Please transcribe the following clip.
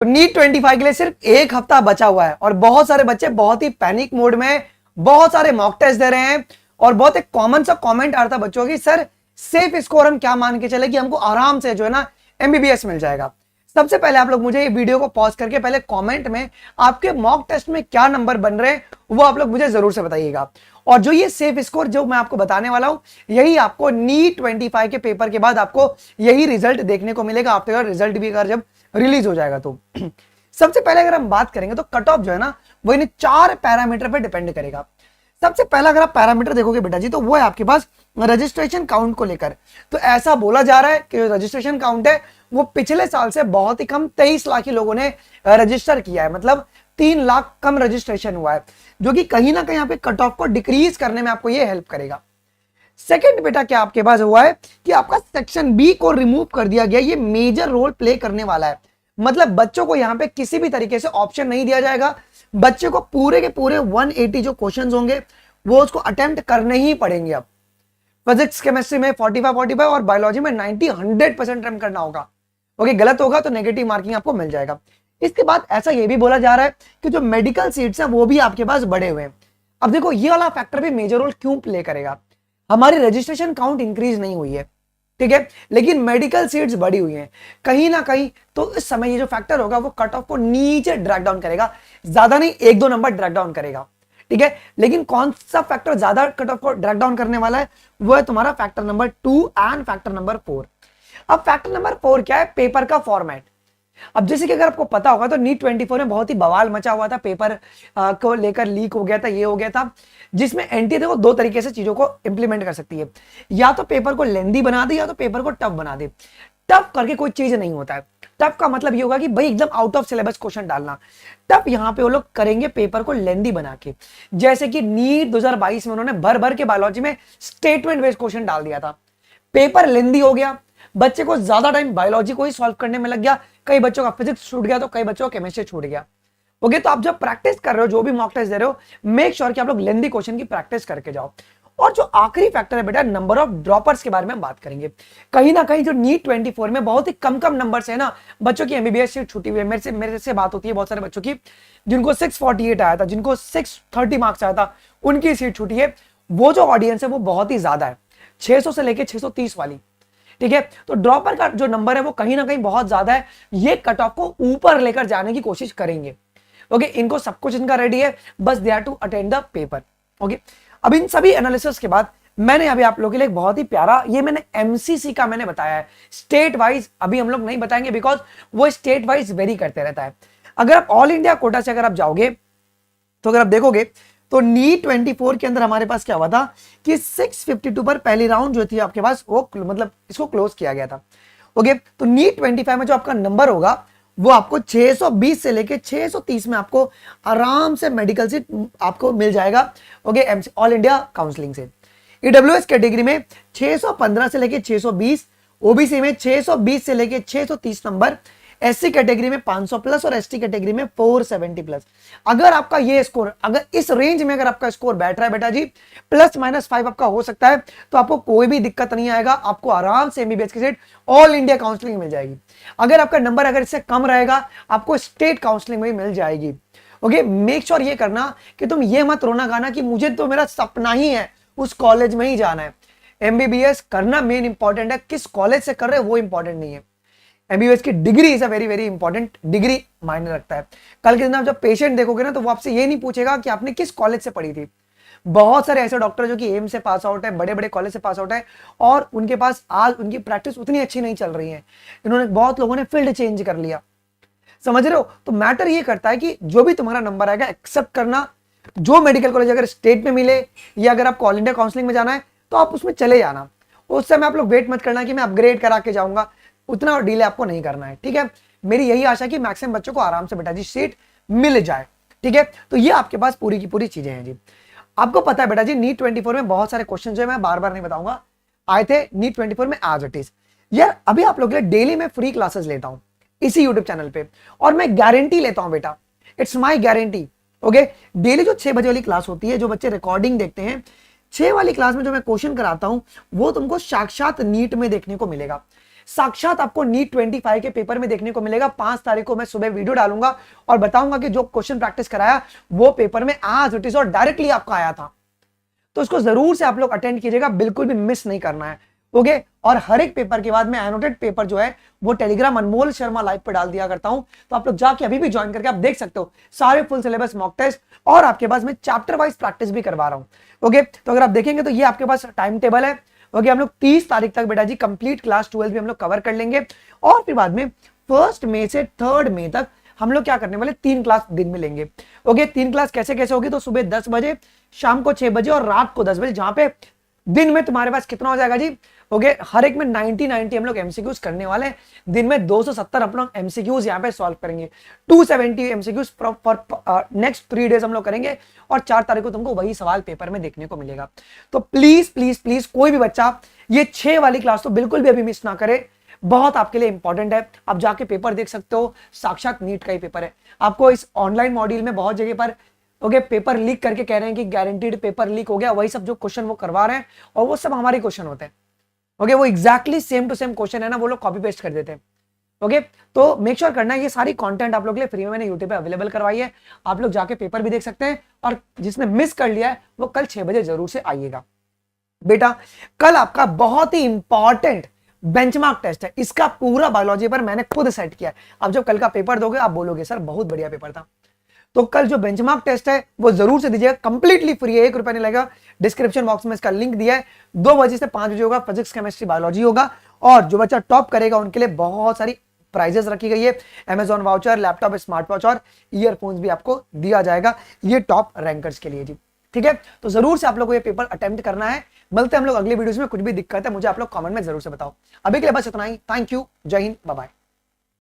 NEET 25 के लिए सिर्फ एक हफ्ता बचा हुआ है और बहुत सारे बच्चे बहुत ही पैनिक मोड में बहुत सारे मॉक टेस्ट दे रहे हैं और बहुत एक कॉमन सा कमेंट आ रहा था बच्चों की, सर सेफ स्कोर हम क्या मान के चले कि हमको आराम से जो है ना एमबीबीएस मिल जाएगा। सबसे पहले आप लोग मुझे ये वीडियो को पॉज करके पहले कमेंट में आपके मॉक टेस्ट में क्या नंबर बन रहे हैं वो आप लोग मुझे जरूर से बताइएगा। और जो ये सेफ स्कोर जो मैं आपको बताने वाला हूं यही आपको नीट 25 के पेपर के बाद आपको यही रिजल्ट देखने को मिलेगा, आपका रिजल्ट भी अगर जब रिलीज हो जाएगा तो। सबसे पहले अगर हम बात करेंगे तो कट ऑफ जो है ना वो इन 4 पैरामीटर पर डिपेंड करेगा। सबसे पहला अगर आप पैरामीटर देखोगे बेटा जी तो वो है आपके पास रजिस्ट्रेशन काउंट को लेकर। तो ऐसा बोला जा रहा है कि रजिस्ट्रेशन काउंट है वो पिछले साल से बहुत ही कम 23 लाख ही लोगों ने रजिस्टर किया है, मतलब 3 लाख कम रजिस्ट्रेशन हुआ है, जो कि कहीं ना कहीं यहाँ पे कट ऑफ को डिक्रीज करने में आपको ये हेल्प करेगा। सेकंड बेटा क्या आपके पास हुआ है कि आपका सेक्शन बी को रिमूव कर दिया गया, ये मेजर रोल प्ले करने वाला है। मतलब बच्चों को यहाँ पे किसी भी तरीके से ऑप्शन नहीं दिया जाएगा, बच्चे को पूरे के पूरे 180 जो क्वेश्चंस होंगे वो उसको अटेम्प्ट करने ही पड़ेंगे। अब फिजिक्स केमिस्ट्री में 45 और बायोलॉजी में 90-100% अटेम्प्ट करना होगा। ओके, गलत होगा तो नेगेटिव मार्किंग आपको मिल जाएगा। इसके बाद ऐसा ये भी बोला जा रहा है कि जो मेडिकल सीट्स हैं वो भी आपके पास बढ़े हुए हैं। अब देखो ये वाला फैक्टर भी मेजर रोल क्यों प्ले करेगा, हमारी रजिस्ट्रेशन काउंट इंक्रीज नहीं हुई है, ठीक है, लेकिन मेडिकल सीट्स बढ़ी हुई हैं कहीं ना कहीं, तो इस समय ये जो फैक्टर होगा वो कट ऑफ को नीचे ड्रैग डाउन करेगा, ज्यादा नहीं 1-2 नंबर ड्रैग डाउन करेगा, ठीक है। लेकिन कौन सा फैक्टर ज्यादा कट ऑफ को ड्रैग डाउन करने वाला है वो है तुम्हारा factor number 2 and factor number 4। अब फैक्टर नंबर 4 क्या है, पेपर का फॉर्मेट। अब जैसे कि अगर आपको पता होगा तो नीट 24 में बहुत ही बवाल मचा हुआ था, पेपर को लेकर लीक हो गया था, ये हो गया था, जिसमें एनटीए देखो 2 तरीके से चीजों को इंप्लीमेंट कर सकती है, या तो पेपर को लेंदी बना दे या तो पेपर को टफ बना दे। टफ करके कोई चीज नहीं होता है, टफ का मतलब ये होगा कि भाई एकदम आउट ऑफ सिलेबस क्वेश्चन डालना। टफ यहाँ पे वो लोग करेंगे पेपर को लेंदी बना के, जैसे कि नीट 2022 में उन्होंने भर भर के बायोलॉजी में स्टेटमेंट बेस्ड क्वेश्चन डाल दिया था, पेपर लेंदी हो गया, बच्चे को ज्यादा टाइम बायोलॉजी को ही सॉल्व करने में लग गया, कई बच्चों का फिजिक्स छूट गया तो कई बच्चों का केमिस्ट्री छूट गया। ओके, तो आप जब प्रैक्टिस कर रहे हो, जो भी मॉक टेस्ट दे रहे हो, मेक श्योर कि आप लोग लेंदी क्वेश्चन की प्रैक्टिस करके जाओ। और जो आखिरी फैक्टर है बेटा, नंबर ऑफ ड्रॉपर्स के बारे में हम बात करेंगे। कहीं ना कहीं जो नीट 24 में बहुत ही कम नंबर से है ना बच्चों की एमबीबीएस सीट छूटी हुई है। मेरे से बात होती है बहुत सारे बच्चों की जिनको 648 आया था, जिनको 630 मार्क्स आया था, उनकी सीट छूटी है। वो जो ऑडियंस है वो बहुत ही ज्यादा है, 600 से लेके 630 वाली, ठीक है। तो ड्रॉपर का जो नंबर है वो कहीं ना कहीं बहुत ज्यादा है, ये कट ऑफ को ऊपर लेकर जाने की कोशिश करेंगे। ओके, इनको सब कुछ इनका रेडी है, बस they are to attend the paper. Okay, अब इन सभी एनालिसिस के बाद मैंने अभी आप लोगों के लिए एक बहुत ही प्यारा, ये मैंने एमसीसी का मैंने बताया है, स्टेट वाइज अभी हम लोग नहीं बताएंगे बिकॉज वो स्टेट वाइज वेरी करते रहता है। अगर आप ऑल इंडिया कोटा से अगर आप जाओगे तो अगर आप देखोगे तो नीट 24 के अंदर हमारे पास क्या हुआ था कि 652 पर पहली राउंड जो थी आपके पास वो मतलब इसको क्लोज किया गया था। ओके, तो नीट 25 में जो आपका नंबर होगा वो आपको 620 से लेके 630 में आपको आराम से मेडिकल सीट आपको मिल जाएगा। Okay, MC all India counselling से। ईडब्ल्यूएस कैटेगरी में 615 से लेके 620, ओबीसी में 620 से लेके 630 नंबर, एससी कैटेगरी में 500 प्लस और एसटी कैटेगरी में 470 प्लस। अगर आपका ये स्कोर, अगर इस रेंज में अगर आपका स्कोर बैठ रहा है बेटा जी, +-5 आपका हो सकता है, तो आपको कोई भी दिक्कत नहीं आएगा, आपको आराम से एमबीबीएस की सीट ऑल इंडिया काउंसलिंग मिल जाएगी। अगर आपका नंबर अगर इससे कम रहेगा आपको स्टेट काउंसलिंग में मिल जाएगी। ओके, मेक श्योर ये करना कि तुम ये मत रोना गाना कि मुझे तो मेरा सपना ही है उस कॉलेज में ही जाना है। एमबीबीएस करना मेन इंपॉर्टेंट है, किस कॉलेज से कर रहे हो वो इंपॉर्टेंट नहीं है। एमबीबीएस की degree is a very very important, degree मायने रखता है। कल के दिन आप जब पेशेंट देखोगे ना तो वो आपसे ये नहीं पूछेगा कि आपने किस कॉलेज से पढ़ी थी। बहुत सारे ऐसे डॉक्टर जो कि एम से पास आउट है, बड़े बड़े कॉलेज से पास आउट है, और उनके पास आज उनकी प्रैक्टिस उतनी अच्छी नहीं चल रही है, इन्होंने बहुत लोगों ने फील्ड चेंज कर लिया, समझ रहे हो। तो मैटर ये करता है कि जो भी तुम्हारा नंबर आएगा एक्सेप्ट करना, जो मेडिकल कॉलेज अगर स्टेट में मिले या अगर आपको ऑल इंडिया काउंसलिंग में जाना है तो आप उसमें चले जाना। उस समय आप लोग वेट मत करना कि मैं अपग्रेड करा के जाऊंगा, उतना डिले आपको नहीं करना है, ठीक है। मेरी यही आशा कि मैक्सिमम बच्चों को आराम से बेटा जी सीट मिल जाए, ठीक है। तो ये आपके पास पूरी की पूरी चीजें हैं जी। आपको पता है बेटा जी नीट 24 में बहुत सारे क्वेश्चन जो है मैं बार बार नहीं बताऊंगा, आए थे नीट 24 में एज इट इज। यार अभी आप लोग के लिए डेली मैं फ्री क्लासेस लेता हूं इसी यूट्यूब चैनल पे, और मैं गारंटी लेता हूं बेटा, it's my guarantee. Okay, daily जो 6 बजे वाली क्लास होती है, जो बच्चे रिकॉर्डिंग देखते हैं, 6 वाली क्लास में जो मैं क्वेश्चन कराता हूं वो तुमको साक्षात नीट में देखने को मिलेगा। साक्षात आपको नीट 25 के पेपर में देखने को मिलेगा। 5 तारीख को मैं सुबह वीडियो डालूंगा और बताऊंगा कि जो क्वेश्चन प्रैक्टिस कराया वो पेपर में आज इट इज और डायरेक्टली आपका आया था। तो इसको जरूर से आप लोग अटेंड कीजिएगा, बिल्कुल भी मिस नहीं करना है। ओके, और हर एक पेपर के बाद मैं एनोटेड पेपर जो है वो टेलीग्राम अनमोल शर्मा लाइव पे डाल दिया करता हूं, तो आप लोग जाके अभी भी ज्वाइन करके आप देख सकते हो सारे फुल सिलेबस मॉक टेस्ट, और आपके पास मैं चैप्टर वाइज प्रैक्टिस भी करवा रहा हूं। ओके, तो अगर आप देखेंगे तो ये आपके पास टाइम टेबल है। ओके, हम लोग 30 तारीख तक बेटा जी कंप्लीट क्लास 12 भी हम लोग कवर कर लेंगे, और फिर बाद में 1 मई से 3 मई तक हम लोग क्या करने वाले 3 क्लास दिन में लेंगे। ओके, 3 क्लास कैसे कैसे होगी, तो सुबह 10 बजे, शाम को 6 बजे और रात को 10 बजे, जहां पे दिन में तुम्हारे पास कितना हो जाएगा जी, ओके, हर एक में 90 हम लोग एमसीक्यूज करने वाले हैं। दिन में 270 हम लोग एमसीक्यूज यहाँ पे सॉल्व करेंगे, 270 एमसीक्यूज फॉर नेक्स्ट 3 डेज हम लोग करेंगे, और 4 तारीख को तुमको वही सवाल पेपर में देखने को मिलेगा। तो प्लीज प्लीज प्लीज कोई भी बच्चा ये 6 वाली क्लास तो बिल्कुल भी अभी मिस ना करे, बहुत आपके लिए इंपॉर्टेंट है। आप जाके पेपर देख सकते हो, साक्षात नीट का ही पेपर है। आपको इस ऑनलाइन मॉड्यूल में बहुत जगह पर ओके पेपर लीक करके कह रहे हैं कि गारंटीड पेपर लीक हो गया, वही सब जो क्वेश्चन वो करवा रहे हैं और वो सब हमारे क्वेश्चन होते हैं। ओके, वो exactly same to same question है ना, वो लोग कॉपी पेस्ट कर देते हैं। ओके, तो मेक श्योर करना है ये सारी कंटेंट आप लोग के लिए फ्री में मैंने यूट्यूब पे अवेलेबल करवाई है, आप लोग जाके पेपर भी देख सकते हैं, और जिसने मिस कर लिया है वो कल 6 बजे जरूर से आइएगा। बेटा कल आपका बहुत ही इंपॉर्टेंट बेंचमार्क टेस्ट है, इसका पूरा बायोलॉजी पर मैंने खुद सेट किया है। अब जब कल का पेपर दोगे आप बोलोगे सर बहुत बढ़िया पेपर था। तो कल जो बेंचमार्क टेस्ट है वो जरूर से दीजिएगा, कंप्लीटली फ्री है, 1 रुपया नहीं लगेगा। डिस्क्रिप्शन बॉक्स में इसका लिंक दिया है। 2 बजे से 5 बजे होगा, फिजिक्स केमिस्ट्री बायोलॉजी होगा, और जो बच्चा टॉप करेगा उनके लिए बहुत सारी प्राइजेस रखी गई है, Amazon voucher, laptop, smart watch और ईयरफोन्स भी आपको दिया जाएगा, ये टॉप रैंकर्स के लिए जी। ठीक है, तो जरूर से आप लोगों को ये पेपर अटेम्प्ट करना है। मिलते हैं हम लोग अगले वीडियोस में, कुछ भी दिक्कत है मुझे आप लोग कमेंट में जरूर से बताओ। अभी के लिए बस इतना ही, थैंक यू, जय हिंद, बाय बाय।